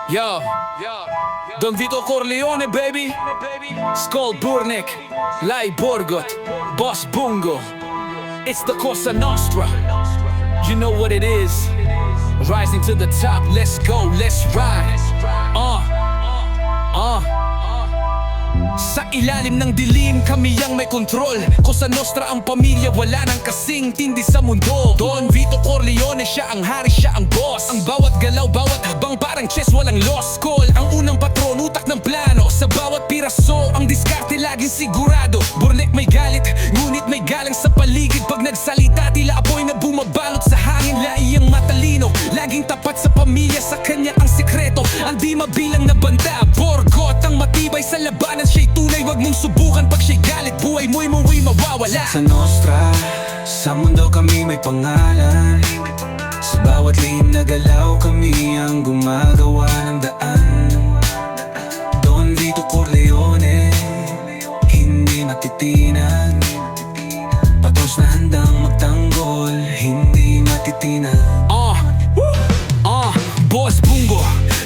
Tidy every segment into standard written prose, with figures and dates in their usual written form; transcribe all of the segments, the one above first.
Yo, Don Vito Corleone, baby. Skull Burnek, Lai Borgot, Boss Bungo. It's the Cosa Nostra. You know what it is. Rising to the top, let's go, let's ride. Sa ilalim ng dilim, kami ang may kontrol. Cosa Nostra ang pamilya, wala nang kasing tindi sa mundo. Don Vito Corleone, siya ang hari, siya ang boss. Ang bawat galaw, bawat habang parang chess, walang lost call. Ang unang patron, utak ng plano. Sa bawat piraso, ang diskarte laging sigurado. Burnek may galit, ngunit may galang sa paligid. Pag nagsalita, tila apoy na bumabalot sa hangin. Laiyang matalino, laging tapat sa pamilya. Sa kanya ang sikreto, ang di mabilang na banda. Borgot ang matibay sa labanan, siya'y tunay, wag mong subukan. Pag siya'y galit, buhay mo'y mawawala. Sa Nostra, sa mundo kami may pangalan. Sa bawat lihim na galaw, kami ang gumagawa ng daan. Don Vito Corleone, hindi matitinag. Patros na handang magtanggol, hindi matitinag. Boss Bungo,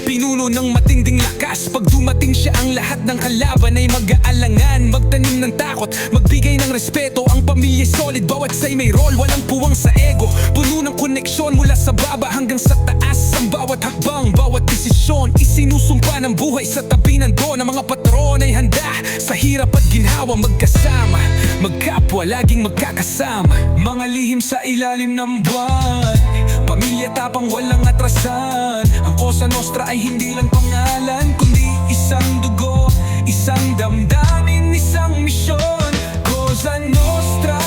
pinuno ng matinding lakas. Pag dumating siya, ang lahat ng kalaban ay mag-aalangan. Magtanim ng takot, magbigay ng respeto. Ang pamilya'y solid, bawat say may role. Walang puwang sa ego, puno ng koneksyon. Mula sa baba hanggang sa taas. Ang bawat hakbang, bawat desisyon, isinusumpa ng buhay sa tabi ng Don. Ang mga patron ay handa sa hirap at ginhawa. Magkasama, magkapwa, laging magkakasama. Mga lihim sa ilalim ng buwan, pamilya tapang walang atrasan. Ang Cosa Nostra ay hindi lang pangalan, kundi isang dugo, isang damdamin, isang misyon. Cosa Nostra,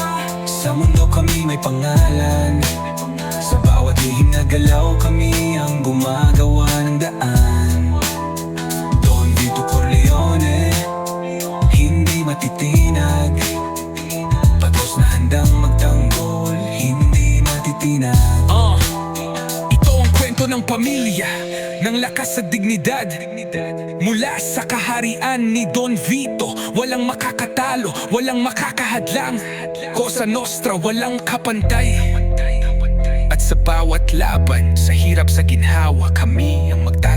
sa mundo kami may pangalan. Sa bawat lihim na galaw, kami ang gumagawa ng daan. Don Vito Corleone, hindi matitinag. Patros na handang magtanggol, hindi matitinag. Ng pamilya, ng lakas sa dignidad. Mula sa kaharian ni Don Vito, walang makakatalo, walang makakahadlang. Cosa Nostra, walang kapantay. At sa bawat laban, sa hirap sa ginhawa, kami ang magtatanggol.